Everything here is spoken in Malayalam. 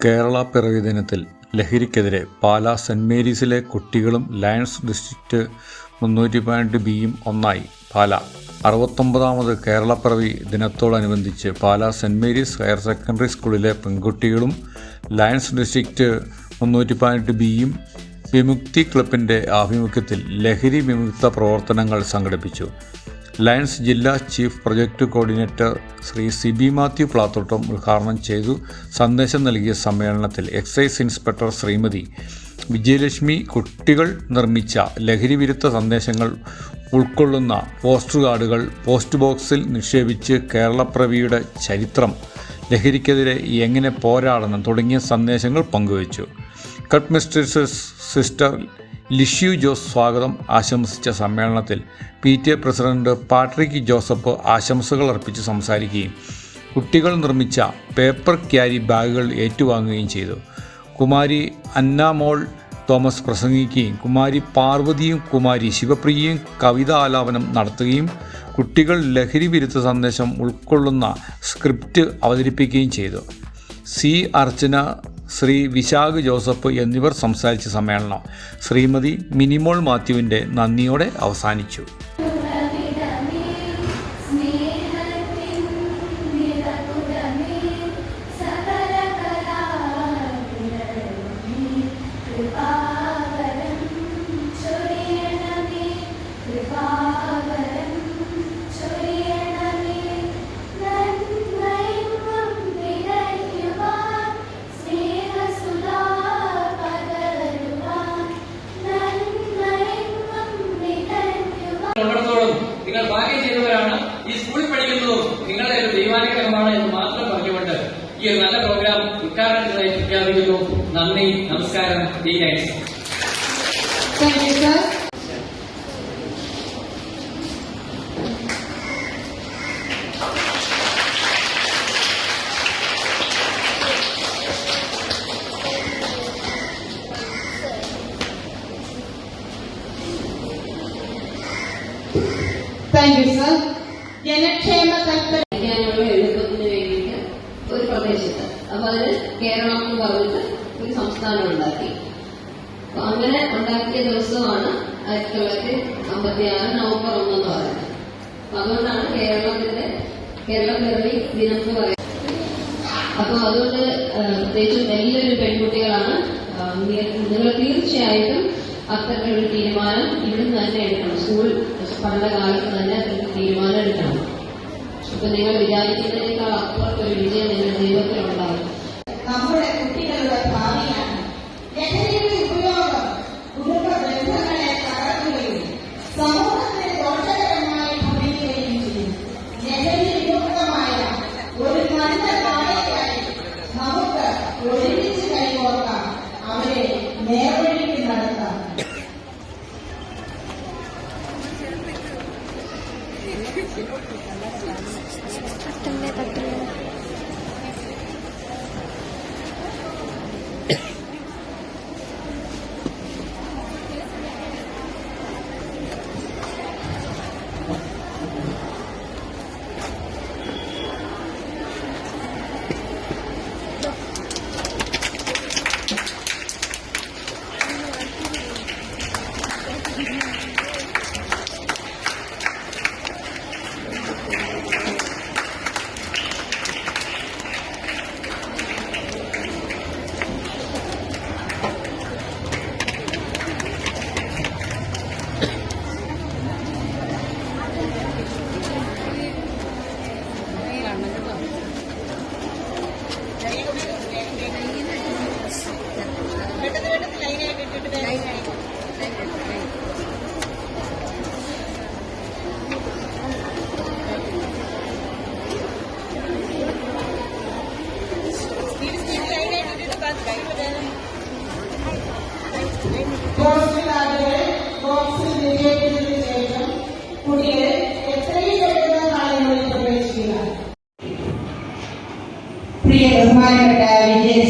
കേരള പിറവി ദിനത്തിൽ ലഹരിക്കെതിരെ പാലാ സെന്റ് മേരീസിലെ കുട്ടികളും ലയൺസ് ഡിസ്ട്രിക്റ്റ് 312ബിയും ഒന്നായി. പാലാ 69ാമത് കേരള പിറവി ദിനത്തോടനുബന്ധിച്ച് Pala saint Mary's higher secondary സ്കൂളിലെ പെൺകുട്ടികളും ലയൺസ് ഡിസ്ട്രിക്റ്റ് 312ബിയും വിമുക്തി ക്ലബിൻ്റെ ആഭിമുഖ്യത്തിൽ ലഹരി വിമുക്ത പ്രവർത്തനങ്ങൾ സംഘടിപ്പിച്ചു. ലയൺസ് ജില്ലാ chief project coordinator Shri Sibi Mathew Plathottam ഉദ്ഘാടനം ചെയ്തു. സന്ദേശം നൽകിയ സമ്മേളനത്തിൽ എക്സൈസ് ഇൻസ്പെക്ടർ ശ്രീമതി വിജയലക്ഷ്മി കുട്ടികൾ നിർമ്മിച്ച ലഹരി വിരുദ്ധ സന്ദേശങ്ങൾ ഉൾക്കൊള്ളുന്ന പോസ്റ്റർ കാർഡുകൾ പോസ്റ്റ് ബോക്സിൽ നിക്ഷേപിച്ച് കേരളപ്പിറവിയുടെ ചരിത്രം, ലഹരിക്കെതിരെ എങ്ങനെ പോരാടണം തുടങ്ങിയ സന്ദേശങ്ങൾ പങ്കുവച്ചു. ക്ലബ് മിസ്ട്രസ് സിസ്റ്റർ ലിഷ്യു ജോസ് സ്വാഗതം ആശംസിച്ച സമ്മേളനത്തിൽ PTA പ്രസിഡന്റ് പാട്രിക് ജോസഫ് ആശംസകൾ അർപ്പിച്ച് സംസാരിക്കുകയും കുട്ടികൾ നിർമ്മിച്ച പേപ്പർ ക്യാരി ബാഗുകൾ ഏറ്റുവാങ്ങുകയും ചെയ്തു. കുമാരി അന്നാമോൾ തോമസ് പ്രസംഗിക്കുകയും കുമാരി പാർവതിയും കുമാരി ശിവപ്രിയയും കവിത ആലാപനം നടത്തുകയും കുട്ടികൾ ലഹരി വിരുദ്ധ സന്ദേശം ഉൾക്കൊള്ളുന്ന സ്ക്രിപ്റ്റ് അവതരിപ്പിക്കുകയും ചെയ്തു. സി അർച്ചന, ശ്രീ വിശാഖ് ജോസഫ് എന്നിവർ സംസാരിച്ച സമ്മേളനം ശ്രീമതി മിനിമോൾ മാത്യുവിൻ്റെ നന്ദിയോടെ അവസാനിച്ചു. നിങ്ങൾ ഭാഗ്യം ചെയ്തവരാണ്. ഈ സ്കൂളിൽ പഠിക്കുന്നതും നിങ്ങളുടെ ഒരു ദൈവാനുഗ്രഹമാണ് എന്ന് മാത്രം പറഞ്ഞുകൊണ്ട് ഈ ഒരു നല്ല പ്രോഗ്രാം ഉദ്ഘാടനം ചെയ്തതായി പ്രഖ്യാപിക്കുന്നു. നന്ദി, നമസ്കാരം. Thank you sir. ജനക്ഷേമ എഴുതുന്നതിന് വേണ്ടിയിട്ട് ഒരു പ്രദേശത്ത് അപ്പൊ അതിന് കേരളം എന്ന് പറഞ്ഞിട്ട് ഒരു സംസ്ഥാനം ഉണ്ടാക്കി. അപ്പൊ അങ്ങനെ ഉണ്ടാക്കിയ ദിവസമാണ് 1956 നവംബർ 1 എന്ന് പറയുന്നത്. അതുകൊണ്ടാണ് കേരള പിറവി ദിനം എന്ന് പറയുന്നത്. അപ്പൊ അതുകൊണ്ട് പ്രത്യേകിച്ചും എല്ലാവരും പെൺകുട്ടികളാണ്. നിങ്ങൾ തീർച്ചയായിട്ടും അത്തരത്തിലൊരു തീരുമാനം ഇവിടുന്ന് തന്നെ എടുക്കണം. സ്കൂൾ പഠനകാലത്ത് തന്നെ അത്തരത്തിൽ തീരുമാനം എടുക്കണം. അപ്പൊ നിങ്ങൾ വിചാരിക്കുന്നതിനേക്കാൾ അപ്പുറത്തൊരു വിജയം നിങ്ങളുടെ ജീവിതത്തിലുണ്ടാകും. നമ്മുടെ കുട്ടികളുടെ ഭാവിയാണ്. ലഹരിയുടെ ഉപയോഗം കുടുംബ ബന്ധങ്ങളെ തകർക്കുകയും സമൂഹത്തിന് ദോഷകരമായി ഭവിക്കുകയും ചെയ്യും. ലഹരി വിമുക്തമായ ഒരു നല്ല നാളെയായി നമുക്ക് ഒരുമിച്ച് കൈകോർക്കാം. അവരെ നേർവഴിക്ക് നടത്താം. ബോക്സിൽ വിജയിച്ചതിനു ശേഷം കുട്ടിയെ എത്രയും പെട്ടെന്ന് നാളുകളിൽ പ്രവേശിക്കുക. പ്രിയ ബഹുമാനപ്പെട്ട വിജയ